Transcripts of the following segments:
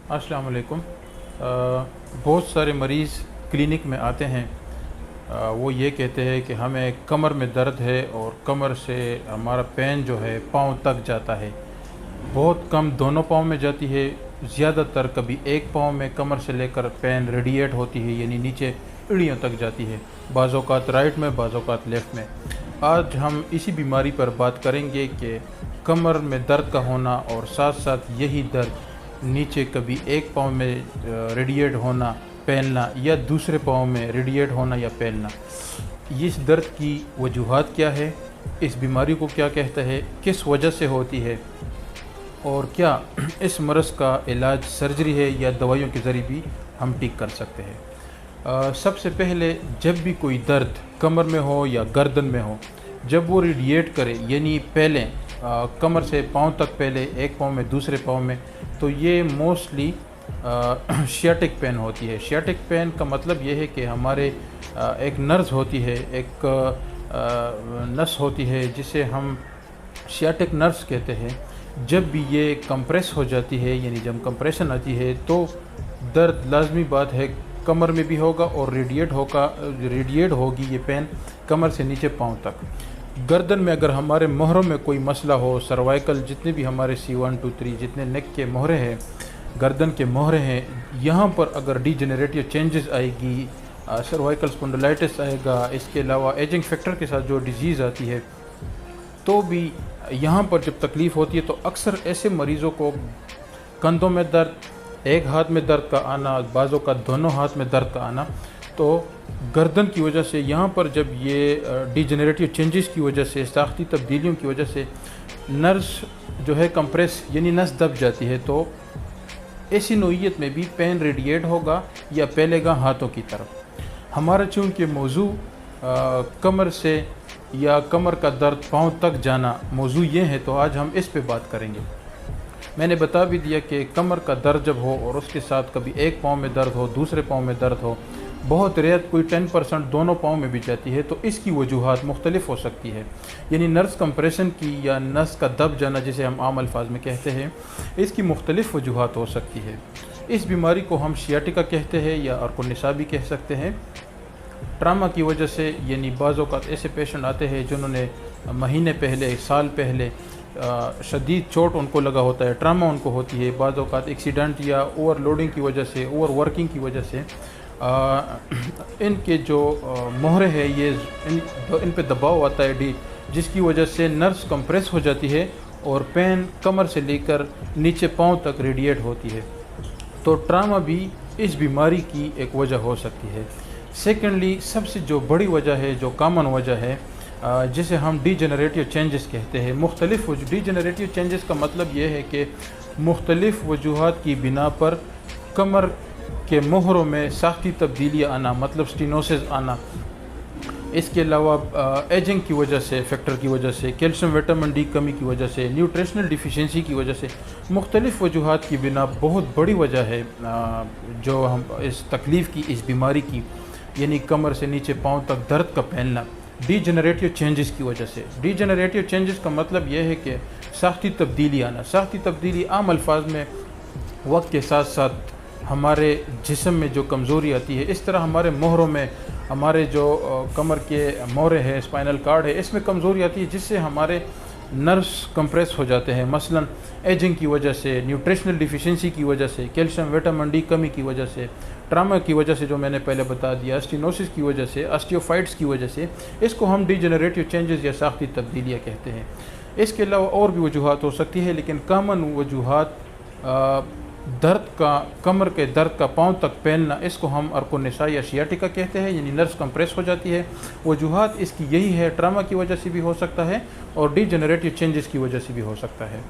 अस्सलाम वालेकुम। बहुत सारे मरीज़ क्लिनिक में आते हैं। वो ये कहते हैं कि हमें कमर में दर्द है और कमर से हमारा पेन जो है पाँव तक जाता है। बहुत कम दोनों पाँव में जाती है, ज़्यादातर कभी एक पाँव में कमर से लेकर पेन रेडिएट होती है, यानी नीचे एड़ियों तक जाती है। बाज़ औक़ात राइट में, बाज़ औक़ात लेफ़्ट में। आज हम इसी बीमारी पर बात करेंगे कि कमर में दर्द का होना और साथ साथ यही दर्द नीचे कभी एक पाँव में रेडिएट होना, फैलना, या दूसरे पाँव में रेडिएट होना या फैलना। इस दर्द की वजूहात क्या है, इस बीमारी को क्या कहता है, किस वजह से होती है, और क्या इस मर्ज़ का इलाज सर्जरी है या दवाइयों के ज़रिए भी हम ठीक कर सकते हैं। सबसे पहले जब भी कोई दर्द कमर में हो या गर्दन में हो, जब वो रेडिएट करे यानी पहले कमर से पाँव तक, पहले एक पाँव में दूसरे पाँव में, तो ये मोस्टली शियाटिक पेन होती है। शियाटिक पेन का मतलब ये है कि हमारे एक नर्व होती है, एक नस होती है जिसे हम शियाटिक नर्व्स कहते हैं। जब भी ये कंप्रेस हो जाती है, यानी जब कंप्रेशन आती है, तो दर्द लाजमी बात है कमर में भी होगा और रेडिएट होगी ये पेन कमर से नीचे पाँव तक। गर्दन में अगर हमारे मोहरों में कोई मसला हो, सर्वाइकल जितने भी हमारे C1 2 3 जितने नेक के मोहरे हैं, गर्दन के मोहरे हैं, यहाँ पर अगर डीजेनरेटिव चेंजेस आएगी, सर्वाइकल स्पॉन्डिलाइटिस आएगा, इसके अलावा एजिंग फैक्टर के साथ जो डिजीज़ आती है, तो भी यहाँ पर जब तकलीफ़ होती है तो अक्सर ऐसे मरीज़ों को कंधों में दर्द, एक हाथ में दर्द का आना, बाज़ों का दोनों हाथ में दर्द का आना, तो गर्दन की वजह से यहाँ पर जब ये डीजेनरेटिव चेंजेस की वजह से, साख्ती तब्दीलियों की वजह से नर्व्स जो है कंप्रेस यानी नस दब जाती है, तो ऐसी नोयत में भी पेन रेडिएट होगा या फैलेगा हाथों की तरफ। हमारा चूँकि मौजू कमर से या कमर का दर्द पाँव तक जाना मौजू ये है, तो आज हम इस पे बात करेंगे। मैंने बता भी दिया कि कमर का दर्द जब हो और उसके साथ कभी एक पाँव में दर्द हो, दूसरे पाँव में दर्द हो, बहुत रेयर कोई 10% दोनों पाँव में भी जाती है, तो इसकी वजूहात मुख्तलिफ हो सकती है। यानी नर्व्स कंप्रेशन की या नस का दब जाना जिसे हम आम अल्फाज में कहते हैं, इसकी मुख्तलिफ वजूहात हो सकती है। इस बीमारी को हम शियाटिका कहते हैं या अर्कुनिसा भी कह सकते हैं। ट्रामा की वजह से, यानी बाज़ों का ऐसे पेशेंट आते हैं जिन्होंने महीने पहले, साल पहले शदीद चोट उनको लगा होता है, ट्रामा उनको होती है, बाज़ों का एक्सीडेंट या ओवरलोडिंग की वजह से, ओवर वर्किंग की वजह से इनके जो मोहरे हैं ये इन पे दबाव आता है जिसकी वजह से नर्व्स कंप्रेस हो जाती है और पेन कमर से लेकर नीचे पाँव तक रेडिएट होती है। तो ट्रामा भी इस बीमारी की एक वजह हो सकती है। सेकेंडली, सबसे जो बड़ी वजह है, जो कॉमन वजह है, जिसे हम डीजेनरेटिव चेंजेस कहते हैं। मुख्तलिफ डीजेनरेटिव चेंजेस का मतलब ये है कि मुख्तलिफ वजूहात की बिना पर कमर के मोहरों में साख्ती तब्दीलियाँ आना, मतलब स्टीनोसिस आना। इसके अलावा एजिंग की वजह से, फैक्टर की वजह से, कैल्शियम विटामिन डी कमी की वजह से, न्यूट्रिशनल डिफिशिएंसी की वजह से, मुख्तलिफ वजूहात की बिना बहुत बड़ी वजह है जो हम इस तकलीफ़ की, इस बीमारी की, यानी कमर से नीचे पाँव तक दर्द का फैलना, डीजेनरेटिव चेंजेस की वजह से। डीजेनरेटिव चेंजेस का मतलब यह है कि साख्ती तब्दीली आना। साख्ती तब्दीली आम अल्फाज में वक्त के साथ साथ हमारे जिस्म में जो कमज़ोरी आती है, इस तरह हमारे मोहरों में, हमारे जो कमर के मोहरे हैं, स्पाइनल कार्ड है, इसमें कमज़ोरी आती है जिससे हमारे नर्व्स कंप्रेस हो जाते हैं। मसलन एजिंग की वजह से, न्यूट्रिशनल डिफिशिएंसी की वजह से, कैल्शियम विटामिन डी कमी की वजह से, ट्रामा की वजह से जो मैंने पहले बता दिया, स्टीनोसिस की वजह से, ऑस्टियोफाइट्स की वजह से, इसको हम डीजेनरेटिव चेंजेस या साख्ती तब्दीलियाँ कहते हैं। इसके अलावा और भी वजूहात हो सकती है, लेकिन कॉमन वजूहात दर्द का, कमर के दर्द का पाँव तक फैलना, इसको हम अर्कुनिसा या शियाटिका कहते हैं, यानी नर्व्स कंप्रेस हो जाती है। वजूहात इसकी यही है, ट्रामा की वजह से भी हो सकता है और डीजेनरेटिव चेंजेस की वजह से भी हो सकता है।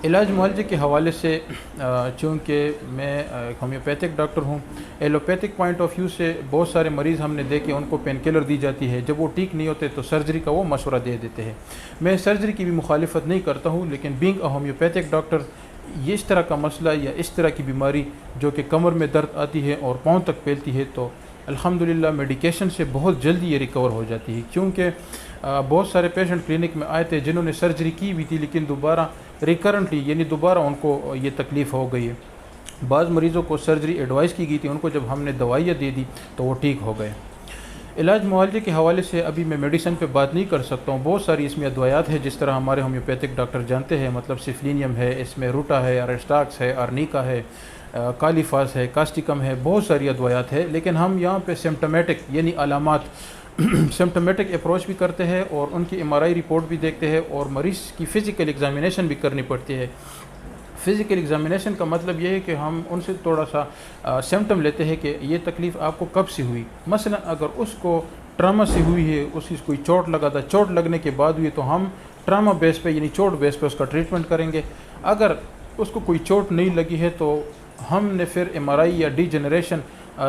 इलाज मुआलजे के हवाले से, चूँकि मैं एक होम्योपैथिक डॉक्टर हूँ, एलोपैथिक पॉइंट ऑफ व्यू से बहुत सारे मरीज़ हमने देखे, उनको पेन किलर दी जाती है, जब वो ठीक नहीं होते तो सर्जरी का वो मशवरा दे देते हैं। मैं सर्जरी की भी मुखालिफत नहीं करता हूँ, लेकिन बीइंग अ होम्योपैथिक डॉक्टर, ये इस तरह का मसला या इस तरह की बीमारी जो कि कमर में दर्द आती है और पाँव तक फैलती है, तो अल्हम्दुलिल्लाह मेडिकेशन से बहुत जल्दी ये रिकवर हो जाती है। क्योंकि बहुत सारे पेशेंट क्लिनिक में आए थे जिन्होंने सर्जरी की भी थी, लेकिन दोबारा रिकरेंटली, यानी दोबारा उनको ये तकलीफ़ हो गई है। بعض مریضوں کو سرجری ایڈوائز کی گئی تھی، ان کو جب ہم نے دوائیاں دے دی تو وہ ٹھیک ہو گئے۔ علاج معالجے کے حوالے سے ابھی میں میڈیسن پہ بات نہیں کر سکتا ہوں، بہت ساری اس میں ادویات ہیں جس طرح ہمارے ہومیوپیتھک ڈاکٹر جانتے ہیں، مطلب سفلینیم ہے، اس میں روٹا ہے، ارسٹاکس ہے، ارنیکا ہے، کالیفاس ہے، کاسٹیکم ہے، بہت ساری ادویات ہے، لیکن ہم یہاں پہ سمپٹومیٹک یعنی علامات سمپٹومیٹک اپروچ بھی کرتے ہیں اور ان کی ایم آر آئی رپورٹ بھی دیکھتے ہیں اور مریض کی فزیکل ایگزامینیشن بھی کرنی پڑتی ہے۔ فزیکل ایگزامینیشن کا مطلب یہ ہے کہ ہم ان سے تھوڑا سا سمٹم لیتے ہیں کہ یہ تکلیف آپ کو کب سے ہوئی، مثلا اگر اس کو ٹراما سے ہوئی ہے، اس کی کوئی چوٹ لگا تھا، چوٹ لگنے کے بعد ہوئی تو ہم ٹراما بیس پہ یعنی چوٹ بیس پہ اس کا ٹریٹمنٹ کریں گے۔ اگر اس کو کوئی چوٹ نہیں لگی ہے تو ہم نے پھر ایم آر آئی یا ڈی جنریشن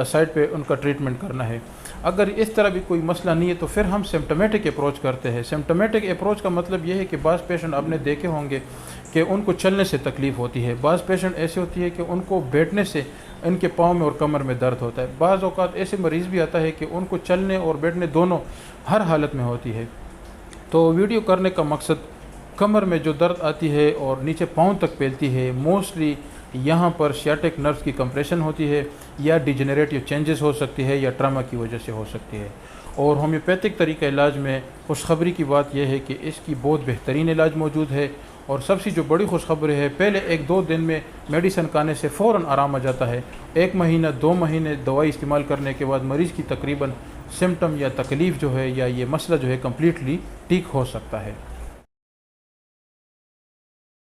سائٹ پہ ان کا ٹریٹمنٹ کرنا ہے۔ اگر اس طرح بھی کوئی مسئلہ نہیں ہے تو پھر ہم سمپٹومیٹک اپروچ کرتے ہیں۔ سمپٹومیٹک اپروچ کا مطلب یہ ہے کہ بعض پیشنٹ آپ نے دیکھے ہوں گے کہ ان کو چلنے سے تکلیف ہوتی ہے، بعض پیشنٹ ایسے ہوتی ہے کہ ان کو بیٹھنے سے ان کے پاؤں میں اور کمر میں درد ہوتا ہے، بعض اوقات ایسے مریض بھی آتا ہے کہ ان کو چلنے اور بیٹھنے دونوں ہر حالت میں ہوتی ہے۔ تو ویڈیو کرنے کا مقصد کمر میں جو درد آتی ہے اور نیچے پاؤں تک پھیلتی ہے، موسٹلی یہاں پر سیاٹک نرو کی کمپریشن ہوتی ہے یا ڈیجنریٹو چینجز ہو سکتی ہے یا ٹراما کی وجہ سے ہو سکتی ہے۔ اور ہومیوپیتھک طریقہ علاج میں خوشخبری کی بات یہ ہے کہ اس کی بہت بہترین علاج موجود ہے، اور سب سے جو بڑی خوشخبری ہے پہلے 1-2 دن میں میڈیسن کھانے سے فوراً آرام آ جاتا ہے، 1 مہینہ 2 مہینے دوائی استعمال کرنے کے بعد مریض کی تقریباً سمٹم یا تکلیف جو ہے یا یہ مسئلہ جو ہے کمپلیٹلی ٹھیک ہو سکتا ہے۔